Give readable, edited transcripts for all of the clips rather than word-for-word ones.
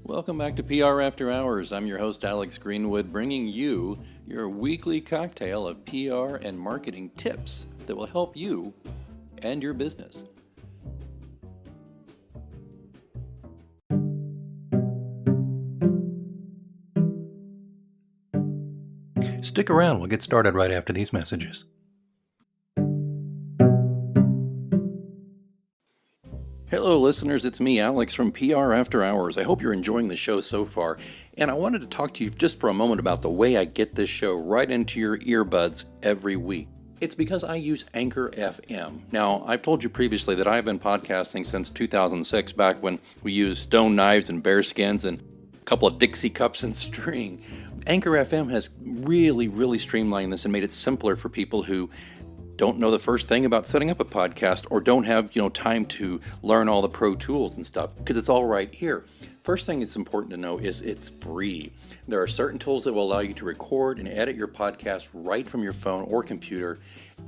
Welcome back to PR After Hours. I'm your host, Alex Greenwood, bringing you your weekly cocktail of PR and marketing tips that will help you and your business. Stick around, we'll get started right after these messages. Hello, listeners. It's me, Alex, from PR After Hours. I hope you're enjoying the show so far. And I wanted to talk to you just for a moment about the way I get this show right into your earbuds every week. It's because I use Anchor FM. Now, I've told you previously that I've been podcasting since 2006, back when we used stone knives and bear skins and a couple of Dixie cups and string. Anchor FM has really streamlined this and made it simpler for people who don't know the first thing about setting up a podcast or don't have, time to learn all the pro tools and stuff, because it's all right here. First thing it's important to know is it's free. There are certain tools that will allow you to record and edit your podcast right from your phone or computer.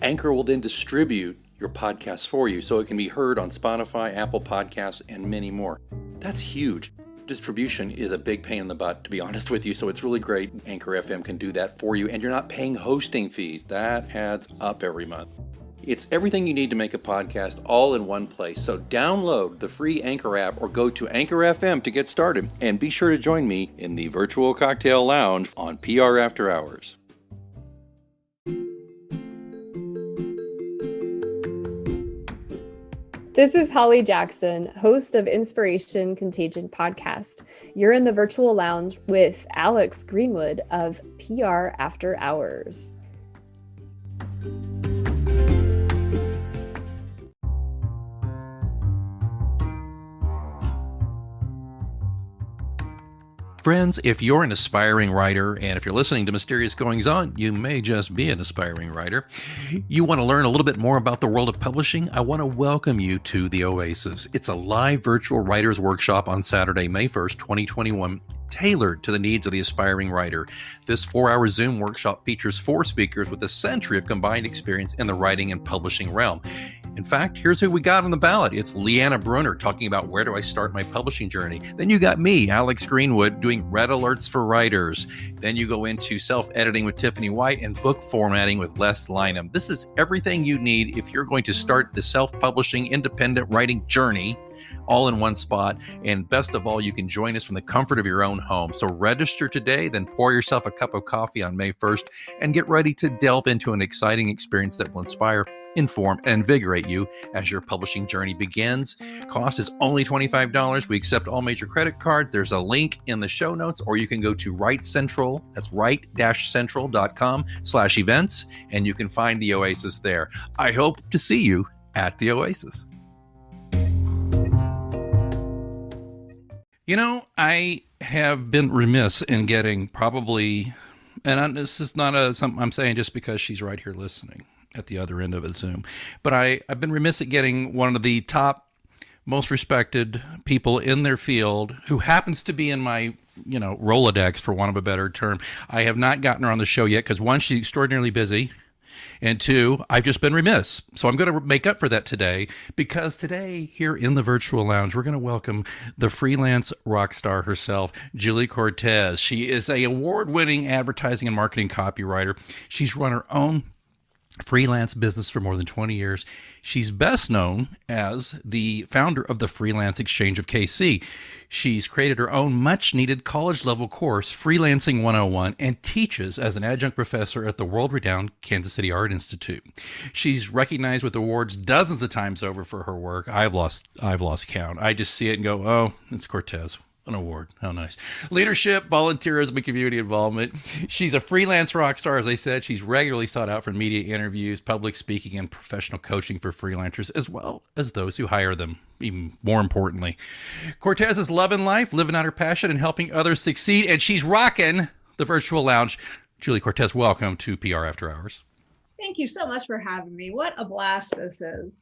Anchor will then distribute your podcast for you so it can be heard on Spotify, Apple Podcasts, and many more. That's huge. Distribution is a big pain in the butt, to be honest with you, so it's really great Anchor FM can do that for you, and you're not paying hosting fees. That adds up every month. It's everything you need to make a podcast all in one place, so download the free Anchor app or go to Anchor FM to get started, and be sure to join me in the virtual cocktail lounge on PR After Hours. This is Holly Jackson, host of Inspiration Contagion podcast. You're in the virtual lounge with Alex Greenwood of PR After Hours. Friends, if you're an aspiring writer, and if you're listening to Mysterious Goings On, you may just be an aspiring writer. You want to learn a little bit more about the world of publishing? I want to welcome you to the Oasis. It's a live virtual writers workshop on Saturday, May 1st, 2021, tailored to the needs of the aspiring writer. This 4-hour Zoom workshop features 4 speakers with a century of combined experience in the writing and publishing realm. In fact, here's who we got on the ballot. It's Leanna Brunner talking about where do I start my publishing journey. Then you got me, Alex Greenwood, doing red alerts for writers. Then you go into self-editing with Tiffany White and book formatting with Les Lynham. This is everything you need if you're going to start the self-publishing independent writing journey all in one spot. And best of all, you can join us from the comfort of your own home. So register today, then pour yourself a cup of coffee on May 1st and get ready to delve into an exciting experience that will inspire, inform, and invigorate you as your publishing journey begins. Cost is only $25. We accept all major credit cards. There's a link in the show notes, or you can go to Write Central. That's write-central.com/events, and you can find the Oasis there. I hope to see you at the Oasis. I have been remiss in getting probably, and this is not something I'm saying just because she's right here listening at the other end of a Zoom, but I've been remiss at getting one of the top, most respected people in their field who happens to be in my, Rolodex, for want of a better term. I have not gotten her on the show yet because, one, she's extraordinarily busy, and two, I've just been remiss. So I'm going to make up for that today, because today here in the virtual lounge, we're going to welcome the freelance rock star herself, Julie Cortés. She is an award-winning advertising and marketing copywriter. She's run her own freelance business for more than 20 years. She's best known as the founder of the Freelance Exchange of KC. She's created her own much-needed college-level course, Freelancing 101, and teaches as an adjunct professor at the world-renowned Kansas City Art Institute. She's recognized with awards dozens of times over for her work. I've lost count. I just see it and go, oh, it's Cortés. An award. How nice. Leadership, volunteerism, and community involvement. She's a freelance rock star, as I said. She's regularly sought out for media interviews, public speaking, and professional coaching for freelancers, as well as those who hire them, even more importantly. Cortés is loving life, living out her passion, and helping others succeed, and she's rocking the virtual lounge. Julie Cortés, welcome to PR After Hours. Thank you so much for having me. What a blast this is.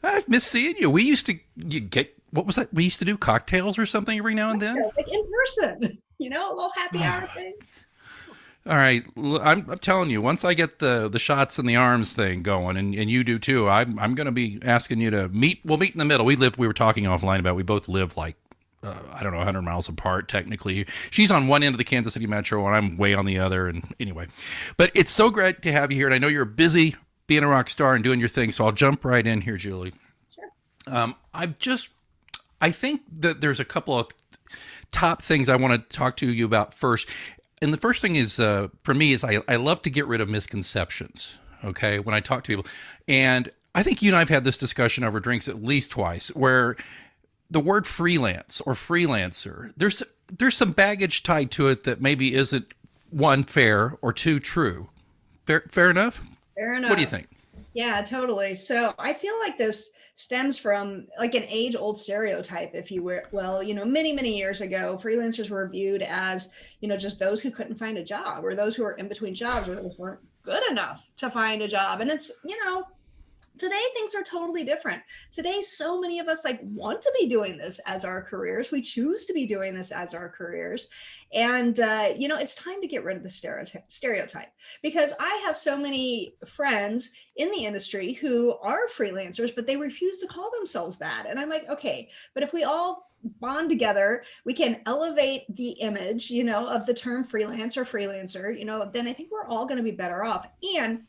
I've missed seeing you. We used to get, what was that? We used to do cocktails or something every now and then. Like in person, a little happy hour thing. All right, I'm telling you, once I get the shots and the arms thing going, and you do too, I'm going to be asking you to meet. We'll meet in the middle. We were talking offline about, we both live like I don't know, 100 miles apart, technically. She's on one end of the Kansas City Metro, and I'm way on the other. And anyway, but it's so great to have you here. And I know you're busy being a rock star and doing your thing. So I'll jump right in here, Julie. Sure. I think that there's a couple of top things I want to talk to you about first. And the first thing is, for me, is I love to get rid of misconceptions, okay, when I talk to people. And I think you and I have had this discussion over drinks at least twice, where the word freelance or freelancer, there's some baggage tied to it that maybe isn't, one, fair, or two, true. Fair enough? Fair enough. What do you think? Yeah, totally. So I feel like this stems from like an age-old stereotype, if you will. Many, many years ago, freelancers were viewed as, just those who couldn't find a job, or those who were in between jobs, or those weren't good enough to find a job. And it's, today things are totally different. Today, so many of us want to be doing this as our careers. We choose to be doing this as our careers. And, it's time to get rid of the stereotype, because I have so many friends in the industry who are freelancers, but they refuse to call themselves that. And I'm like, okay, but if we all bond together, we can elevate the image, of the term freelance or freelancer, then I think we're all going to be better off. And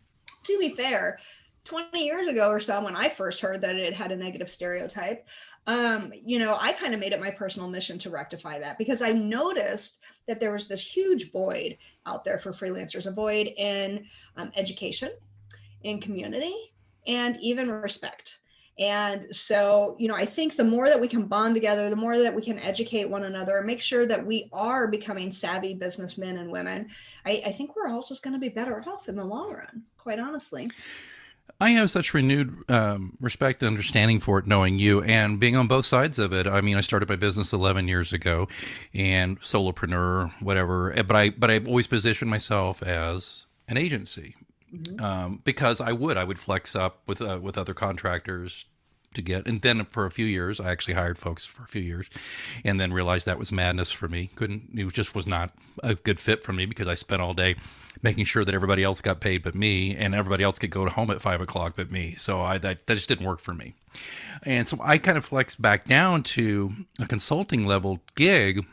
to be fair, 20 years ago or so, when I first heard that it had a negative stereotype, I kind of made it my personal mission to rectify that, because I noticed that there was this huge void out there for freelancers, a void in education, in community, and even respect. And so, I think the more that we can bond together, the more that we can educate one another and make sure that we are becoming savvy businessmen and women, I think we're all just going to be better off in the long run, quite honestly. I have such renewed respect and understanding for it, knowing you and being on both sides of it. I mean, I started my business 11 years ago, and solopreneur, whatever. But I always positioned myself as an agency, because I would flex up with other contractors to get. And then for a few years, I actually hired folks for a few years, and then realized that was madness for me. It just was not a good fit for me, because I spent all day making sure that everybody else got paid but me, and everybody else could go home at 5 o'clock but me. So that just didn't work for me. And so I kind of flexed back down to a consulting level gig,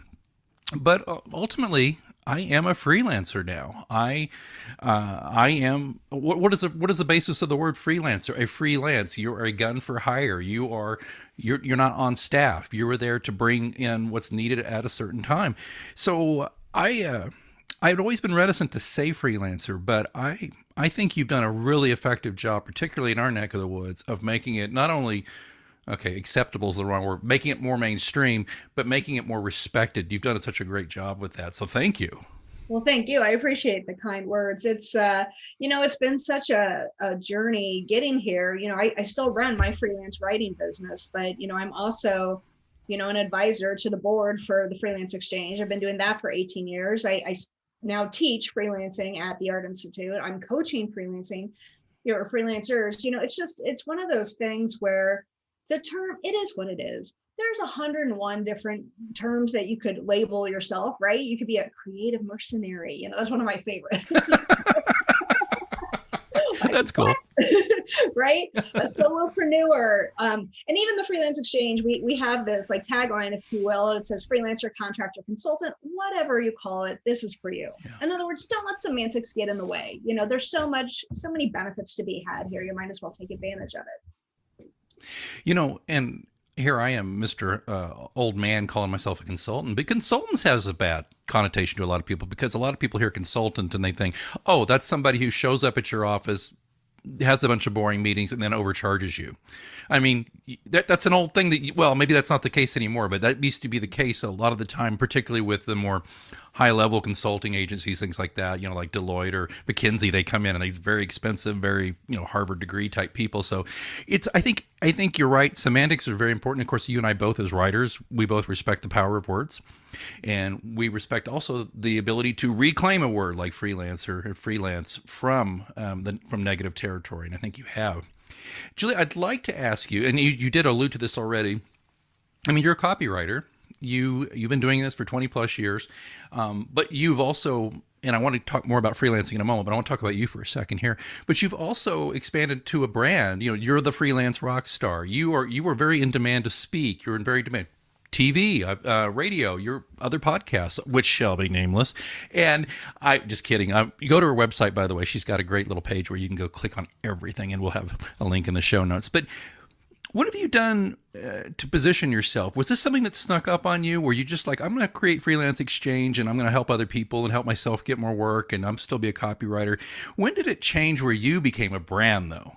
but ultimately I am a freelancer now. I am. What is the basis of the word freelancer? A freelance. You're a gun for hire. You're not on staff. You were there to bring in what's needed at a certain time. So I've always been reticent to say freelancer, but I think you've done a really effective job, particularly in our neck of the woods, of making it not only, okay, acceptable is the wrong word, making it more mainstream, but making it more respected. You've done such a great job with that. So thank you. Well, thank you. I appreciate the kind words. It's, it's been such a journey getting here. I still run my freelance writing business, but, I'm also, an advisor to the board for the Freelance Exchange. I've been doing that for 18 years. I now teach freelancing at the Art Institute. I'm coaching freelancing, or freelancers. It's one of those things where the term, it is what it is. There's 101 different terms that you could label yourself, right? You could be a creative mercenary. That's one of my favorites. That's cool. Right? A solopreneur. And even the Freelance Exchange, we have this tagline, if you will. It says freelancer, contractor, consultant, whatever you call it, this is for you. Yeah. In other words, don't let semantics get in the way. There's so many benefits to be had here. You might as well take advantage of it. And here I am, Mr. Old Man, calling myself a consultant. But consultants has a bad connotation to a lot of people, because a lot of people hear consultant and they think, oh, that's somebody who shows up at your office, has a bunch of boring meetings, and then overcharges you. I mean, that's an old thing that, maybe that's not the case anymore, but that used to be the case a lot of the time, particularly with the more high-level consulting agencies, things like that, like Deloitte or McKinsey. They come in and they're very expensive, very, Harvard degree type people. So I think you're right. Semantics are very important. Of course, you and I both, as writers, we both respect the power of words, and we respect also the ability to reclaim a word like freelancer or freelance from negative territory. And I think you have. Julie, I'd like to ask you, and you did allude to this already. I mean, you're a copywriter. You've been doing this for 20 plus years, but you've also, and I want to talk more about freelancing in a moment, but I want to talk about you for a second here. But you've also expanded to a brand. You're the Freelance Rockstar. You were very in demand to speak. You're in very demand TV, radio, your other podcasts, which shall be nameless. And I just kidding. You go to her website, by the way. She's got a great little page where you can go click on everything, and we'll have a link in the show notes. But what have you done to position yourself? Was this something that snuck up on you? Were you just like, I'm going to create Freelance Exchange and I'm going to help other people and help myself get more work and I'm still be a copywriter? When did it change where you became a brand, though?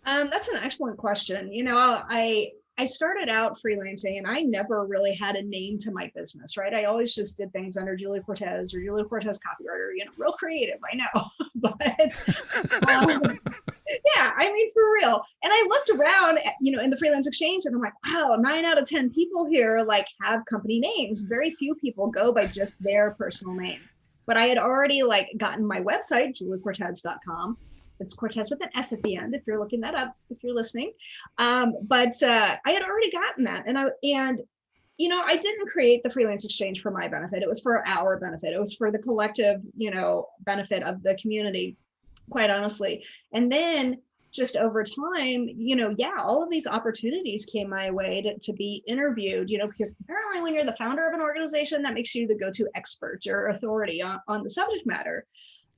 That's an excellent question. I started out freelancing and I never really had a name to my business, right? I always just did things under Julie Cortés or Julie Cortés copywriter, real creative, I know, but yeah, I mean, for real. And I looked around, in the Freelance Exchange and I'm like, wow, 9 out of 10 people here have company names. Very few people go by just their personal name. But I had already gotten my website, juliecortes.com. It's Cortés with an S at the end, if you're looking that up, if you're listening. But I had already gotten that. And I didn't create the Freelance Exchange for my benefit. It was for our benefit. It was for the collective, benefit of the community, quite honestly. And then just over time, all of these opportunities came my way to be interviewed, because apparently when you're the founder of an organization, that makes you the go-to expert or authority on the subject matter.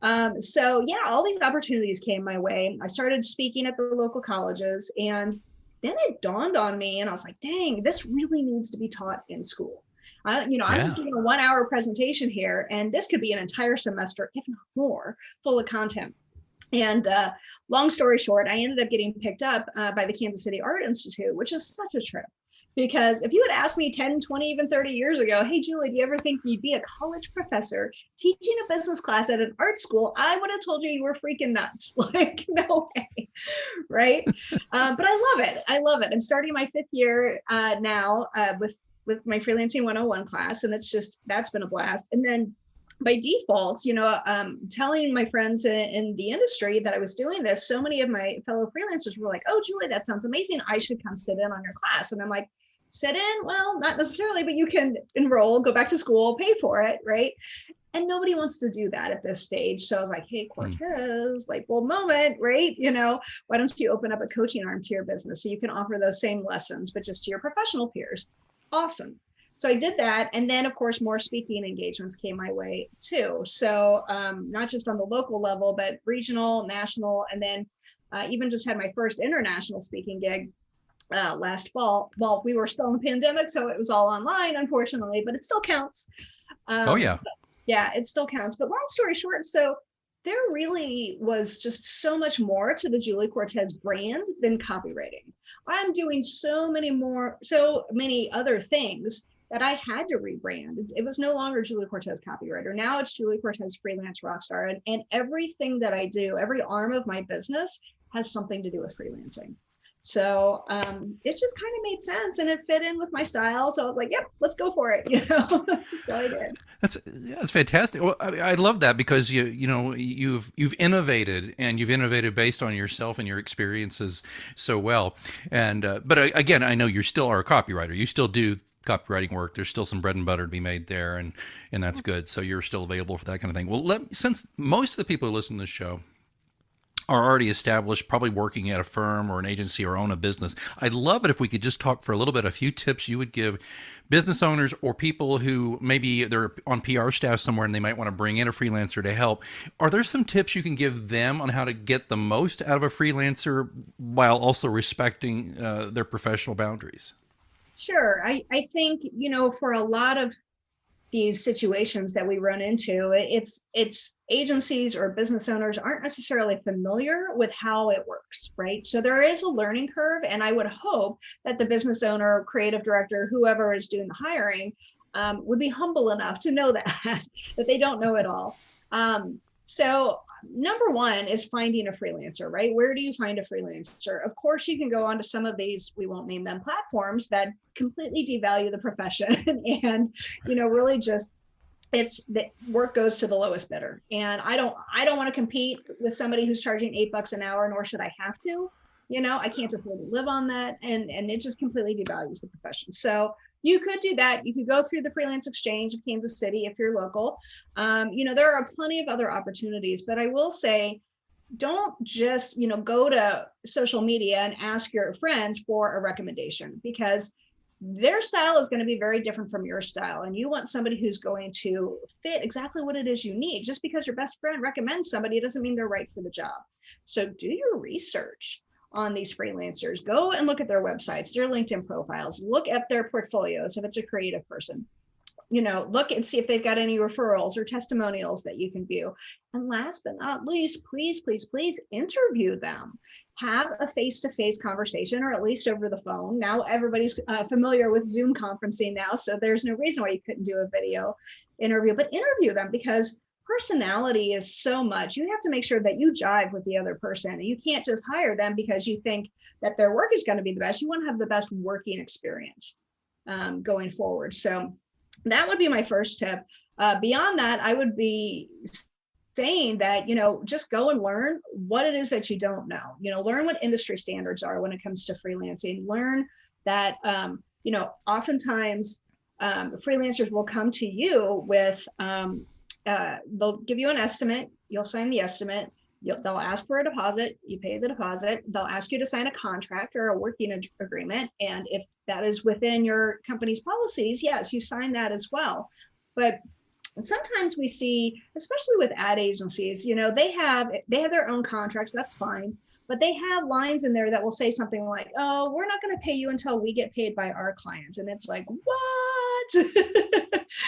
All these opportunities came my way. I started speaking at the local colleges, and then it dawned on me, and I was like, dang, this really needs to be taught in school. I'm just doing a 1-hour presentation here, and this could be an entire semester, if not more, full of content. And long story short, I ended up getting picked up by the Kansas City Art Institute, which is such a trip. Because if you had asked me 10, 20, even 30 years ago, hey, Julie, do you ever think you'd be a college professor teaching a business class at an art school? I would have told you were freaking nuts. No way, right? But I love it. I love it. I'm starting my 5th year now with my Freelancing 101 class, and that's been a blast. And then by default, telling my friends in the industry that I was doing this, so many of my fellow freelancers were like, oh, Julie, that sounds amazing. I should come sit in on your class. And I'm like, sit in? Well, not necessarily, but you can enroll, go back to school, pay for it, right? And nobody wants to do that at this stage. So I was like, hey, Cortés, light bulb moment, right? Why don't you open up a coaching arm to your business so you can offer those same lessons, but just to your professional peers? Awesome. So I did that. And then, of course, more speaking engagements came my way, too. So not just on the local level, but regional, national, and then even just had my first international speaking gig last fall. Well, we were still in the pandemic, so it was all online, unfortunately, but it still counts. Yeah, it still counts. But long story short, so there really was just so much more to the Julie Cortés brand than copywriting. I'm doing so many other things that I had to rebrand. It was no longer Julie Cortés copywriter. Now it's Julie Cortés Freelance Rockstar. And everything that I do, every arm of my business has something to do with freelancing. So it just kind of made sense and it fit in with my style. So I was like, yep, let's go for it. So I did. That's fantastic. Well, I love that because you've innovated and you've innovated based on yourself and your experiences so well. And but again, I know you still are a copywriter. You still do copywriting work. There's still some bread and butter to be made there, and that's good. So you're still available for that kind of thing. Well, since most of the people who listen to this show are already established, probably working at a firm or an agency or own a business, I'd love it if we could just talk for a little bit, a few tips you would give business owners or people who maybe they're on PR staff somewhere and they might want to bring in a freelancer to help. Are there some tips you can give them on how to get the most out of a freelancer while also respecting their professional boundaries? Sure. I think, for a lot of these situations that we run into, it's agencies or business owners aren't necessarily familiar with how it works, right? So there is a learning curve, and I would hope that the business owner, creative director, whoever is doing the hiring, would be humble enough to know that they don't know it all. So number one is finding a freelancer, right? Where do you find a freelancer? Of course, you can go onto some of these, we won't name them, platforms that completely devalue the profession and, really just, the work goes to the lowest bidder. And I don't want to compete with somebody who's charging $8 an hour, nor should I have to. I can't afford to live on that. And it just completely devalues the profession. So you could do that. You could go through the Freelance Exchange of Kansas City if you're local. There are plenty of other opportunities, but I will say, don't just, go to social media and ask your friends for a recommendation, because their style is going to be very different from your style. And you want somebody who's going to fit exactly what it is you need. Just because your best friend recommends somebody, it doesn't mean they're right for the job. So do your research on these freelancers. Go and look at their websites, their LinkedIn profiles, look at their portfolios if it's a creative person. Look and see if they've got any referrals or testimonials that you can view. And last but not least, please, please, please interview them. Have a face-to-face conversation, or at least over the phone. Now everybody's familiar with Zoom conferencing now, so there's no reason why you couldn't do a video interview, but interview them, because personality is so much. You have to make sure that you jive with the other person. You can't just hire them because you think that their work is going to be the best. You want to have the best working experience going forward. So that would be my first tip. Beyond that, I would be saying that, just go and learn what it is that you don't know. Learn what industry standards are when it comes to freelancing. Learn that, oftentimes freelancers will come to you with, they'll give you an estimate. You'll sign the estimate. They'll ask for a deposit. You pay the deposit. They'll ask you to sign a contract or a working agreement. And if that is within your company's policies, yes, you sign that as well. But sometimes we see, especially with ad agencies, they have their own contracts. That's fine. But they have lines in there that will say something like, oh, we're not going to pay you until we get paid by our clients. And it's like, what?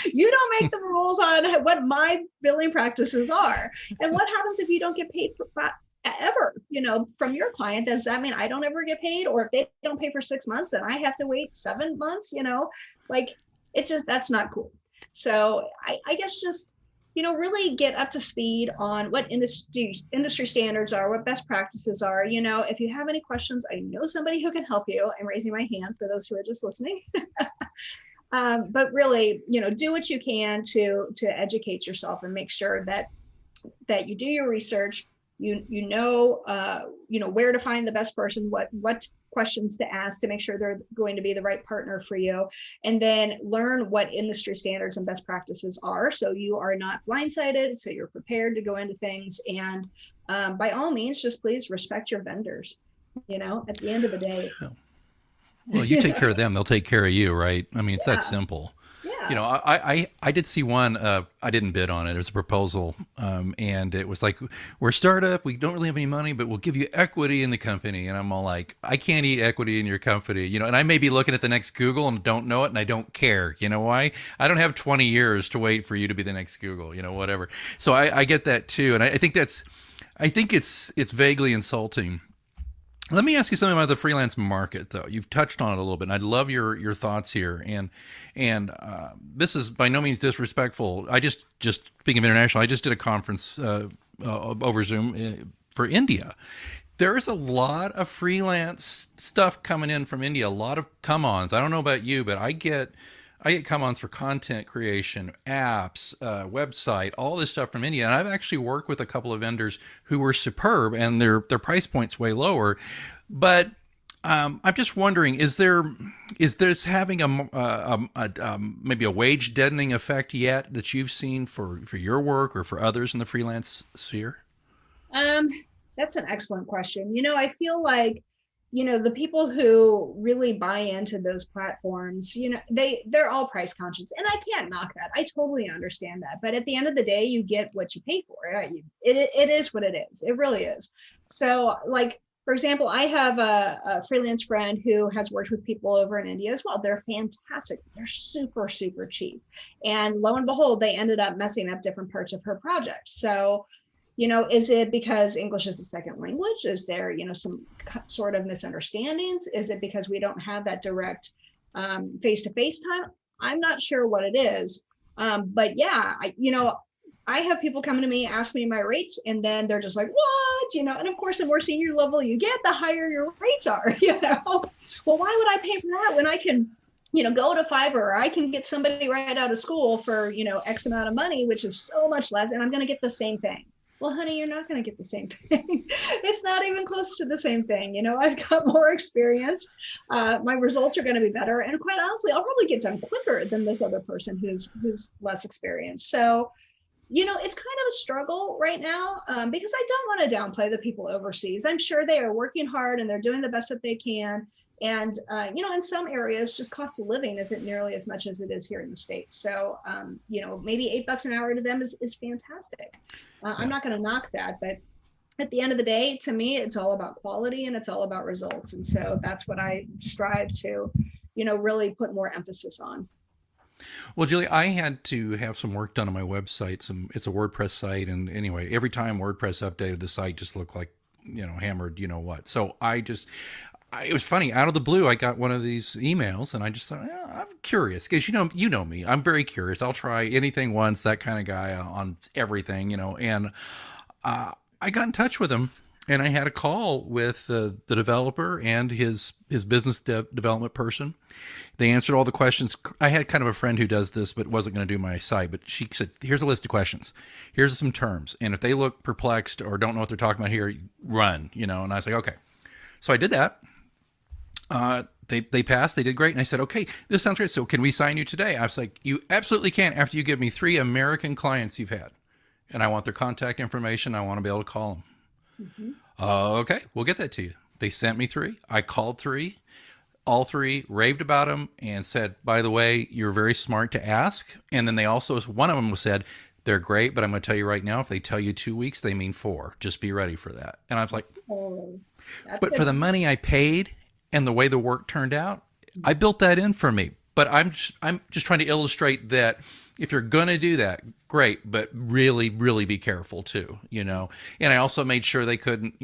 You don't make the rules on what my billing practices are. And what happens if you don't get paid ever, from your client? Does that mean I don't ever get paid? Or if they don't pay for 6 months, then I have to wait 7 months, it's just, that's not cool. So I guess just, really get up to speed on what industry standards are, what best practices are. If you have any questions, I know somebody who can help you. I'm raising my hand for those who are just listening. But really, do what you can to educate yourself and make sure that you do your research. You know where to find the best person, what questions to ask to make sure they're going to be the right partner for you, and then learn what industry standards and best practices are, so you are not blindsided, so you're prepared to go into things. And by all means, just please respect your vendors. At the end of the day. Well, you take care of them, they'll take care of you, right? I mean, it's that simple. Yeah. I did see one, I didn't bid on it. It was a proposal. And it was like, we're a startup. We don't really have any money, but we'll give you equity in the company. And I'm all like, I can't eat equity in your company, and I may be looking at the next Google and don't know it. And I don't care. You know why? I don't have 20 years to wait for you to be the next Google, whatever. So I get that too. And I think it's vaguely insulting. Let me ask you something about the freelance market, though. You've touched on it a little bit, and I'd love your thoughts here. And this is by no means disrespectful. I just speaking of international, I just did a conference over Zoom for India. There's a lot of freelance stuff coming in from India. A lot of come-ons. I don't know about you, but I get come-ons for content creation, apps, website, all this stuff from India. And I've actually worked with a couple of vendors who were superb, and their price point's way lower. But I'm just wondering, is this having maybe a wage deadening effect yet that you've seen for your work or for others in the freelance sphere? That's an excellent question. I feel like the people who really buy into those platforms, they're all price conscious, and I can't knock that. I totally understand that. But at the end of the day, you get what you pay for. Right? It is what it is. It really is. So, for example, I have a freelance friend who has worked with people over in India as well. They're fantastic. They're super, super cheap. And lo and behold, they ended up messing up different parts of her project. So, is it because English is a second language? Is there, some sort of misunderstandings? Is it because we don't have that direct face-to-face time? I'm not sure what it is. But yeah, I have people coming to me, ask me my rates, and then they're just like, what? And of course, the more senior level you get, the higher your rates are, Well, why would I pay for that when I can, go to Fiverr, or I can get somebody right out of school for, X amount of money, which is so much less, and I'm going to get the same thing. Well, honey, you're not going to get the same thing. It's not even close to the same thing. I've got more experience. My results are going to be better. And quite honestly, I'll probably get done quicker than this other person who's less experienced. So, It's kind of a struggle right now, because I don't want to downplay the people overseas. I'm sure they are working hard and they're doing the best that they can. And, in some areas, just cost of living isn't nearly as much as it is here in the States. So, maybe $8 an hour to them is fantastic. I'm not going to knock that, but at the end of the day, to me, it's all about quality and it's all about results. And so that's what I strive to, really put more emphasis on. Well, Julie, I had to have some work done on my website. It's a WordPress site. And anyway, every time WordPress updated, the site just looked like, hammered, what. So it was funny. Out of the blue, I got one of these emails and I just thought, I'm curious because, you know me, I'm very curious. I'll try anything once, that kind of guy on everything, and I got in touch with him. And I had a call with the developer and his business development person. They answered all the questions. I had kind of a friend who does this, but wasn't going to do my site. But she said, here's a list of questions. Here's some terms. And if they look perplexed or don't know what they're talking about here, run, And I was like, okay. So I did that. They passed. They did great. And I said, okay, this sounds great. So can we sign you today? I was like, you absolutely can after you give me 3 American clients you've had. And I want their contact information. I want to be able to call them. Mm-hmm. Okay, we'll get that to you. They sent me 3. I called 3. All 3 raved about them and said, by the way, you're very smart to ask. And then one of them said, they're great, but I'm going to tell you right now, if they tell you 2 weeks, they mean 4. Just be ready for that. And I was like, but for the money I paid and the way the work turned out, I built that in for me. But I'm just trying to illustrate that if you're going to do that, great, but really, really be careful too, And I also made sure they couldn't,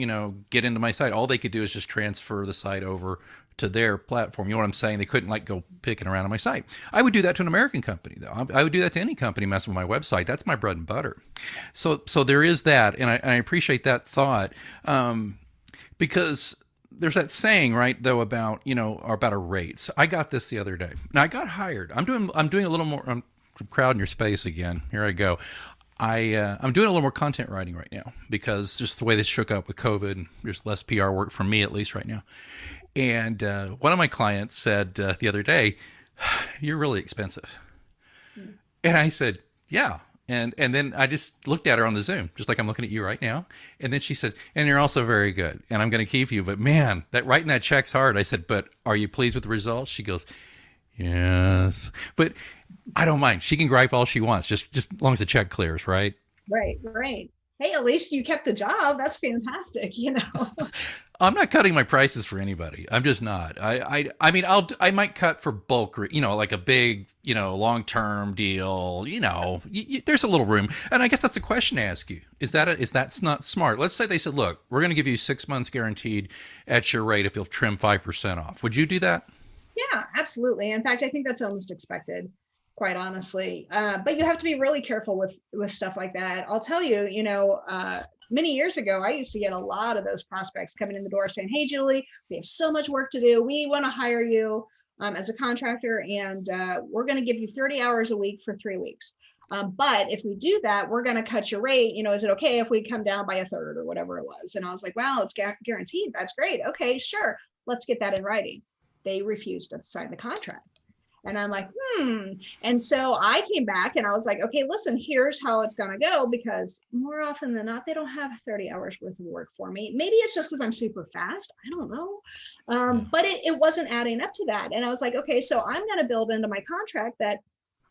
get into my site. All they could do is just transfer the site over to their platform. You know what I'm saying? They couldn't go picking around on my site. I would do that to an American company though. I would do that to any company messing with my website. That's my bread and butter. So there is that. And I appreciate that thought, because there's that saying, right, though, about, about our rates. I got this the other day. Now, I got hired. I'm doing a little more, I'm crowding your space again. Here I go. I'm doing a little more content writing right now because just the way this shook up with COVID, and there's less PR work for me, at least right now. And one of my clients said the other day, you're really expensive. And I said, yeah. And then I just looked at her on the Zoom, just like I'm looking at you right now. And then she said, and you're also very good. And I'm going to keep you. But man, that writing that check's hard. I said, but are you pleased with the results? She goes, yes. But I don't mind. She can gripe all she wants, just as long as the check clears, right? Right. Hey, at least you kept the job. That's fantastic, I'm not cutting my prices for anybody. I'm just not. I mean, I might cut for bulk, like a big, long-term deal, there's a little room. And I guess that's a question to ask you. Is that's not smart? Let's say they said, look, we're going to give you 6 months guaranteed at your rate if you'll trim 5% off. Would you do that? Yeah, absolutely. In fact, I think that's almost expected, quite honestly. But you have to be really careful with stuff like that. I'll tell you, many years ago, I used to get a lot of those prospects coming in the door saying, hey, Julie, we have so much work to do. We want to hire you as a contractor, and we're going to give you 30 hours a week for 3 weeks. But if we do that, we're going to cut your rate. Is it okay if we come down by a third or whatever it was? And I was like, wow, it's guaranteed. That's great. Okay, sure. Let's get that in writing. They refused to sign the contract. And I'm like, And so I came back and I was like, okay, listen, here's how it's going to go, because more often than not, they don't have 30 hours worth of work for me. Maybe it's just because I'm super fast. I don't know. But it wasn't adding up to that. And I was like, okay, so I'm going to build into my contract that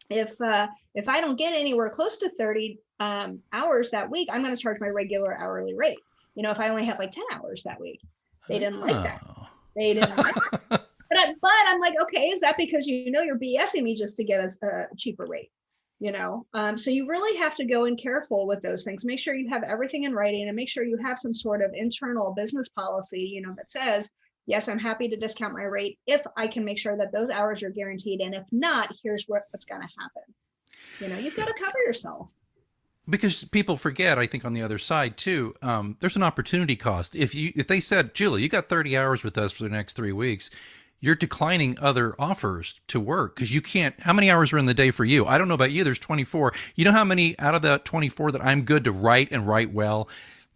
if I don't get anywhere close to 30 hours that week, I'm going to charge my regular hourly rate. If I only have like 10 hours that week. They didn't like that. They didn't like that. But I'm like, okay, is that because you're BSing me just to get us a cheaper rate? So you really have to go in careful with those things. Make sure you have everything in writing and make sure you have some sort of internal business policy, that says, yes, I'm happy to discount my rate if I can make sure that those hours are guaranteed. And if not, here's what's going to happen. You've got to cover yourself. Because people forget, I think on the other side too, there's an opportunity cost. If they said, Julie, you got 30 hours with us for the next 3 weeks, you're declining other offers to work because you can't. How many hours are in the day for you? I don't know about you. There's 24. You know how many out of that 24 that I'm good to write and write well?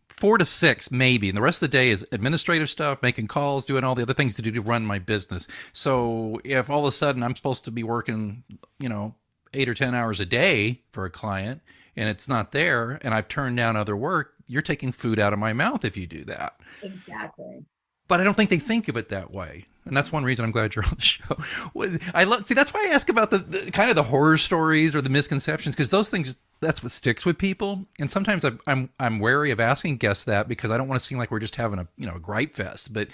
4 to 6 maybe. And the rest of the day is administrative stuff, making calls, doing all the other things to do to run my business. So if all of a sudden I'm supposed to be working, 8 or 10 hours a day for a client, and it's not there, and I've turned down other work, you're taking food out of my mouth if you do that. Exactly. But I don't think they think of it that way. And that's one reason I'm glad you're on the show. I love, see, that's why I ask about the kind of the horror stories or the misconceptions, because those things, that's what sticks with people. And sometimes I'm wary of asking guests that because I don't want to seem like we're just having a gripe fest. But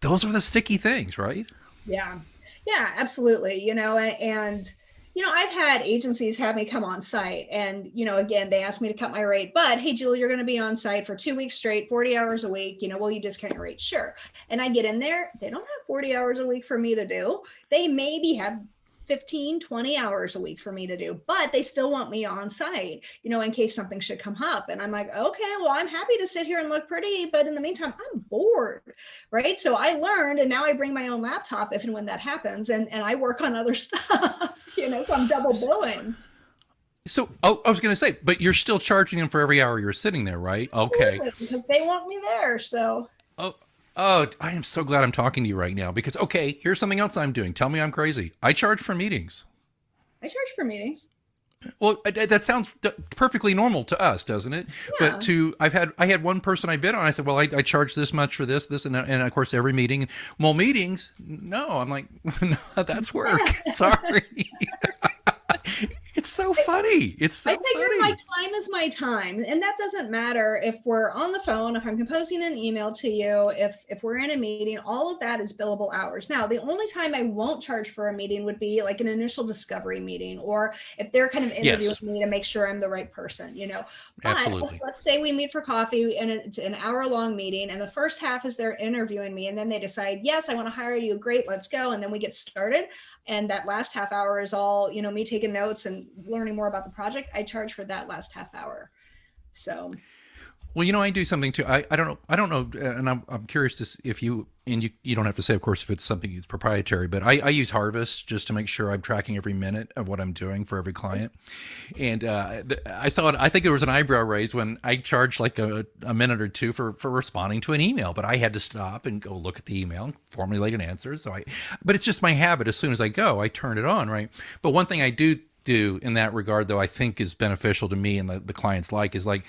those are the sticky things, right? Yeah. Yeah, absolutely. And I've had agencies have me come on site and, again, they asked me to cut my rate, but hey, Julie, you're going to be on site for 2 weeks straight, 40 hours a week, will you discount your rate? Sure. And I get in there, they don't have 40 hours a week for me to do. They maybe have 15, 20 hours a week for me to do, but they still want me on site, in case something should come up. And I'm like, okay, well, I'm happy to sit here and look pretty, but in the meantime, I'm bored, right? So I learned, and now I bring my own laptop if and when that happens, and I work on other stuff, so I'm double billing. So, I was going to say, but you're still charging them for every hour you're sitting there, right? Okay. Because they want me there, so. Oh, I am so glad I'm talking to you right now because, okay, here's something else I'm doing. Tell me I'm crazy. I charge for meetings. I charge for meetings. Well, that sounds perfectly normal to us, doesn't it? Yeah. But I had one person I bid on. I said, well, I charge this much for this, and of course every meeting. Well, meetings, no. I'm like, no, that's work. Sorry. It's so funny. It's so funny. I figure my time is my time. And that doesn't matter if we're on the phone, if I'm composing an email to you, if we're in a meeting, all of that is billable hours. Now, the only time I won't charge for a meeting would be like an initial discovery meeting, or if they're kind of interviewing me to make sure I'm the right person, But absolutely. Let's say we meet for coffee and it's an hour-long meeting, and the first half is they're interviewing me, and then they decide, yes, I want to hire you. Great, let's go. And then we get started. And that last half hour is all, me taking notes and learning more about the project. I charge for that last half hour. So. Well, I do something too. I don't know. And I'm curious if you don't have to say, of course, if it's something that's proprietary, but I use Harvest just to make sure I'm tracking every minute of what I'm doing for every client. And I saw it. I think there was an eyebrow raise when I charged like a minute or two for responding to an email, but I had to stop and go look at the email and formulate an answer. But it's just my habit. As soon as I go, I turn it on, right? But one thing I do in that regard, though, I think is beneficial to me and the clients is like,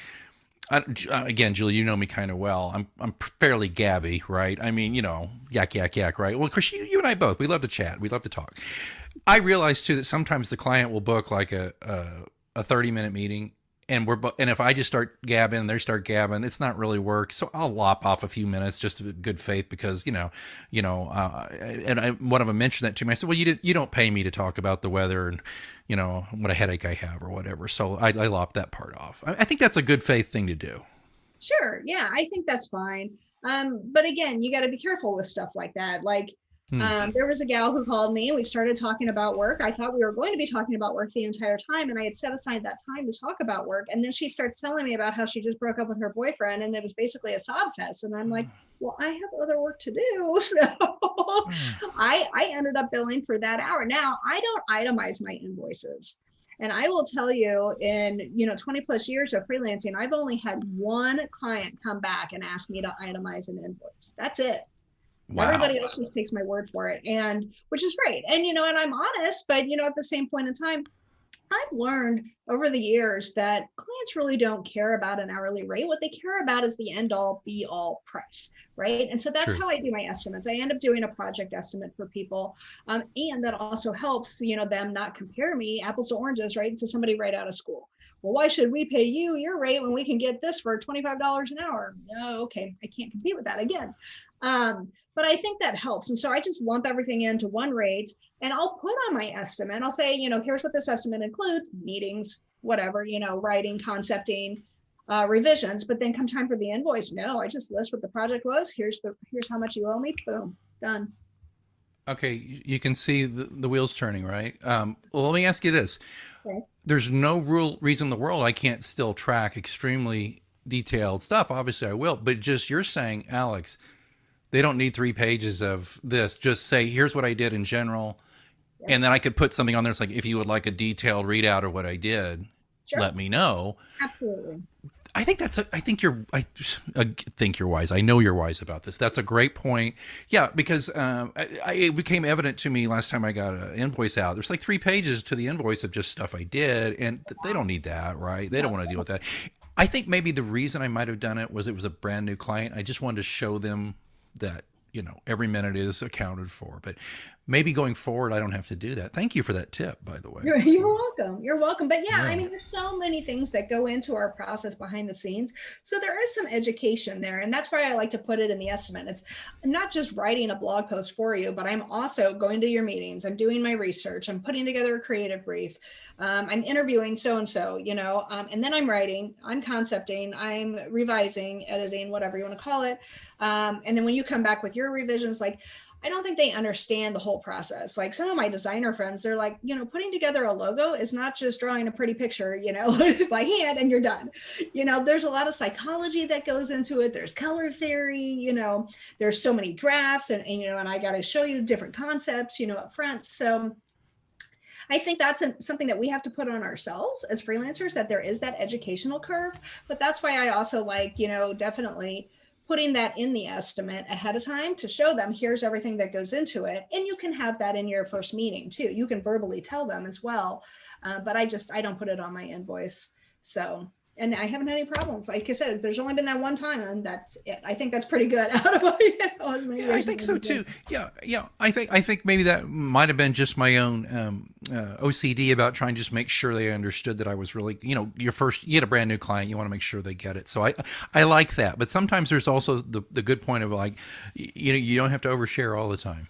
again, Julie, you know me kind of well. I'm fairly gabby, right? I mean, yak, yak, yak, right? Well, of course, you and I both, we love to chat. We love to talk. I realize, too, that sometimes the client will book like a 30-minute meeting, and if I just start gabbing, they start gabbing, it's not really work. So I'll lop off a few minutes just in good faith because, and one of them mentioned that to me. I said, well, you don't pay me to talk about the weather and, what a headache I have or whatever. So I lopped that part off. I think that's a good faith thing to do. Sure. Yeah, I think that's fine. But again, you got to be careful with stuff like that. Like, there was a gal who called me and we started talking about work. I thought we were going to be talking about work the entire time, and I had set aside that time to talk about work. And then she starts telling me about how she just broke up with her boyfriend and it was basically a sob fest. And I'm like, well, I have other work to do. So I ended up billing for that hour. Now, I don't itemize my invoices. And I will tell you, in 20 plus years of freelancing, I've only had one client come back and ask me to itemize an invoice. That's it. Wow. Everybody else just takes my word for it, and which is great. And and I'm honest, but at the same point in time, I've learned over the years that clients really don't care about an hourly rate. What they care about is the end all be all price, right? And so that's how I do my estimates. I end up doing a project estimate for people. And that also helps, them not compare me apples to oranges, right? To somebody right out of school. Well, why should we pay you your rate when we can get this for $25 an hour? Oh, okay. I can't compete with that again. But I think that helps. And so I just lump everything into one rate, and I'll put on my estimate. I'll say, here's what this estimate includes: meetings, whatever, writing, concepting, revisions. But then come time for the invoice, no, I just list what the project was. Here's how much you owe me. Boom, done. Okay, you can see the wheels turning, right? Well, let me ask you this. Okay. There's no reason in the world I can't still track extremely detailed stuff. Obviously I will, but just you're saying, Alex, they don't need 3 pages of this. Just say, here's what I did in general. Yeah. And then I could put something on there. It's like, if you would like a detailed readout of what I did. Sure. let me know. Absolutely. I think I think you're wise. I know you're wise about this. That's a great point. Yeah, because it became evident to me last time I got an invoice out. There's like 3 pages to the invoice of just stuff I did, and they don't need that, right? They don't want to deal with that. I think maybe the reason I might have done it was a brand new client. I just wanted to show them that, every minute is accounted for. But maybe going forward, I don't have to do that. Thank you for that tip, by the way. You're welcome. You're welcome. But yeah, Yeah. I mean, there's so many things that go into our process behind the scenes. So there is some education there. And that's why I like to put it in the estimate. It's not just writing a blog post for you, but I'm also going to your meetings. I'm doing my research. I'm putting together a creative brief. I'm interviewing so-and-so, and then I'm writing, I'm concepting, I'm revising, editing, whatever you want to call it. And then when you come back with your revisions, like, I don't think they understand the whole process. Like some of my designer friends, they're like, putting together a logo is not just drawing a pretty picture, by hand and you're done. There's a lot of psychology that goes into it. There's color theory, there's so many drafts and I got to show you different concepts, up front. So I think that's something that we have to put on ourselves as freelancers, that there is that educational curve. But that's why I also like, definitely putting that in the estimate ahead of time to show them here's everything that goes into it. And you can have that in your first meeting too. You can verbally tell them as well. But I don't put it on my invoice. So, and I haven't had any problems. Like I said, there's only been that one time and that's it. I think that's pretty good out of as many I think so too. Yeah. I think maybe that might have been just my own OCD about trying to just make sure they understood that I was really, you get a brand new client, you want to make sure they get it. So I like that. But sometimes there's also the good point of like, you don't have to overshare all the time,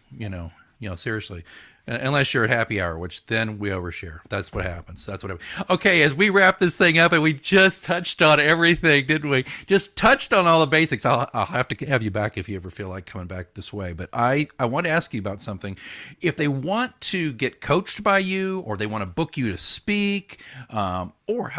seriously. Unless you're at happy hour, which then we overshare. That's what happens. Okay, as we wrap this thing up, and we just touched on everything, didn't we? Just touched on all the basics. I'll have to have you back if you ever feel like coming back this way. But I want to ask you about something. If they want to get coached by you, or they want to book you to speak, or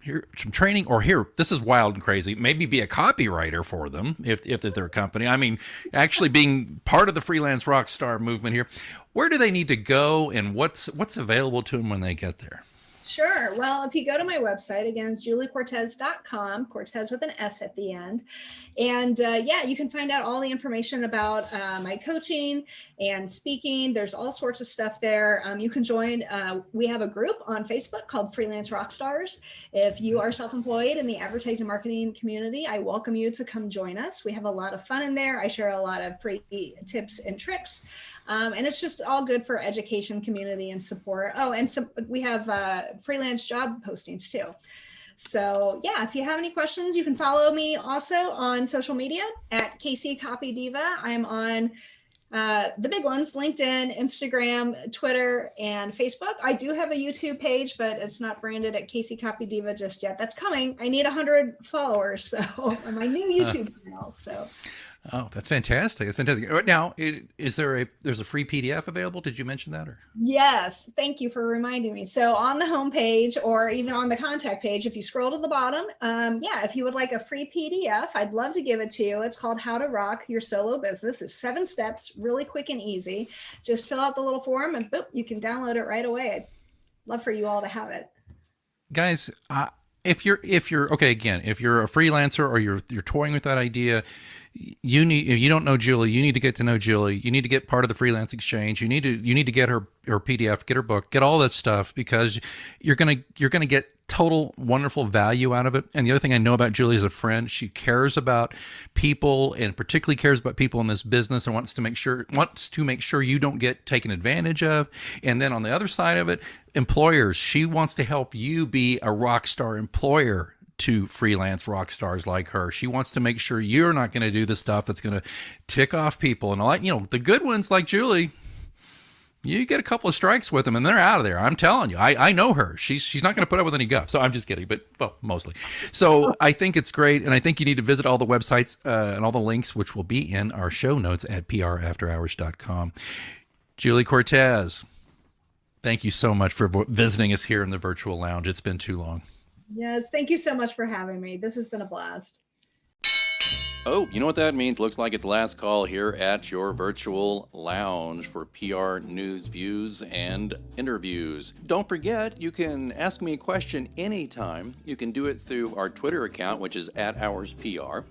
here some training, or here, this is wild and crazy, maybe be a copywriter for them if they're a company. I mean, actually being part of the Freelance Rockstar movement here. Where do they need to go, and what's available to them when they get there? Sure. Well, if you go to my website, again, it's juliecortes.com, Cortes with an S at the end. And you can find out all the information about my coaching and speaking. There's all sorts of stuff there. You can join. We have a group on Facebook called Freelance Rockstars. If you are self-employed in the advertising marketing community, I welcome you to come join us. We have a lot of fun in there. I share a lot of free tips and tricks. And it's just all good for education, community, and support. Oh, and we have freelance job postings too. So yeah, if you have any questions, you can follow me also on social media at KC Copy Diva. I'm on the big ones, LinkedIn, Instagram, Twitter, and Facebook. I do have a YouTube page, but it's not branded at KC Copy Diva just yet. That's coming. I need 100 followers, so on my new YouTube channel. So. Oh, that's fantastic. That's fantastic. Right now, there's a free PDF available? Did you mention that? Or? Yes. Thank you for reminding me. So on the homepage, or even on the contact page, if you scroll to the bottom, if you would like a free PDF, I'd love to give it to you. It's called How to Rock Your Solo Business. It's 7 steps, really quick and easy. Just fill out the little form and boop, you can download it right away. I'd love for you all to have it. Guys, if you're okay, again, if you're a freelancer or you're toying with that idea, if you don't know Julie, you need to get to know Julie. You need to get part of the Freelance Exchange. You need to get her PDF, get her book, get all that stuff, because you're gonna get total wonderful value out of it. And the other thing I know about Julie as a friend, she cares about people, and particularly cares about people in this business, and wants to make sure you don't get taken advantage of. And then on the other side of it, employers, she wants to help you be a rock star employer to freelance rock stars like her. She wants to make sure you're not going to do the stuff that's going to tick off people. And the good ones like Julie, you get a couple of strikes with them and they're out of there. I'm telling you, I know her. She's not going to put up with any guff. So I'm just kidding, but mostly. So I think it's great. And I think you need to visit all the websites and all the links, which will be in our show notes at prafterhours.com. Julie Cortés, thank you so much for visiting us here in the virtual lounge. It's been too long. Yes, thank you so much for having me. This has been a blast. Oh, you know what that means? Looks like it's last call here at your virtual lounge for PR news, views, and interviews. Don't forget, you can ask me a question anytime. You can do it through our Twitter account, which is @HoursPR,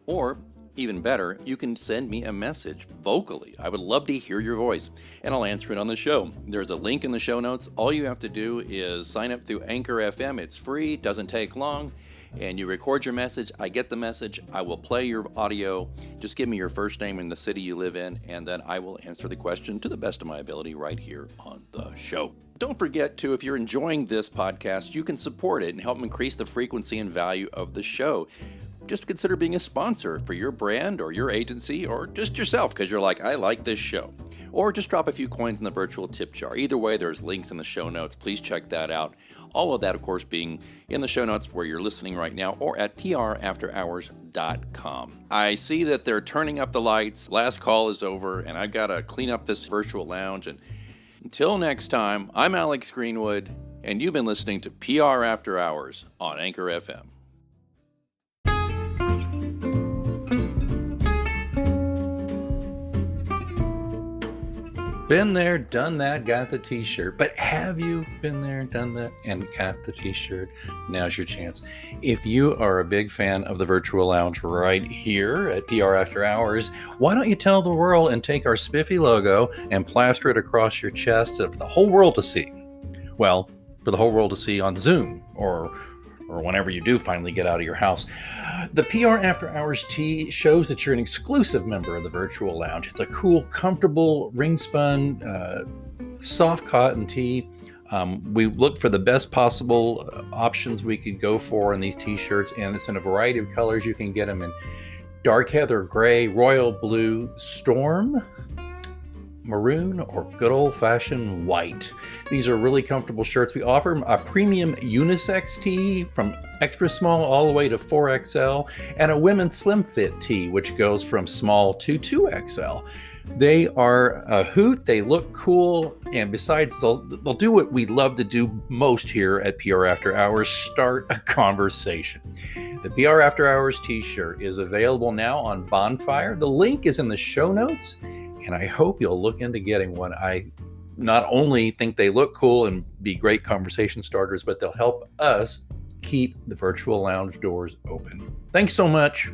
or even better, you can send me a message vocally. I would love to hear your voice, and I'll answer it on the show. There's a link in the show notes. All you have to do is sign up through Anchor FM. It's free, doesn't take long. And you record your message, I get the message, I will play your audio, just give me your first name and the city you live in, and then I will answer the question to the best of my ability right here on the show. Don't forget to, if you're enjoying this podcast, you can support it and help increase the frequency and value of the show. Just consider being a sponsor for your brand or your agency or just yourself because you're like, I like this show. Or just drop a few coins in the virtual tip jar. Either way, there's links in the show notes. Please check that out. All of that, of course, being in the show notes where you're listening right now or at prafterhours.com. I see that they're turning up the lights. Last call is over, and I've got to clean up this virtual lounge. And until next time, I'm Alex Greenwood, and you've been listening to PR After Hours on Anchor FM. Been there, done that, got the t-shirt. But have you been there, done that, and got the t-shirt? Now's your chance. If you are a big fan of the virtual lounge right here at PR After Hours, why don't you tell the world and take our spiffy logo and plaster it across your chest for the whole world to see? Well, for the whole world to see on Zoom or whenever you do finally get out of your house. The PR After Hours tee shows that you're an exclusive member of the virtual lounge. It's a cool, comfortable, ring-spun, soft cotton tee. We look for the best possible options we could go for in these t-shirts, and it's in a variety of colors. You can get them in dark heather gray, royal blue, storm, maroon, or good old-fashioned white. These are really comfortable shirts. We offer a premium unisex tee from extra small all the way to 4XL, and a women's slim fit tee, which goes from small to 2XL. They are a hoot, they look cool, and besides, they'll do what we love to do most here at PR After Hours, start a conversation. The PR After Hours t-shirt is available now on Bonfire. The link is in the show notes, and I hope you'll look into getting one. I not only think they look cool and be great conversation starters, but they'll help us keep the virtual lounge doors open. Thanks so much.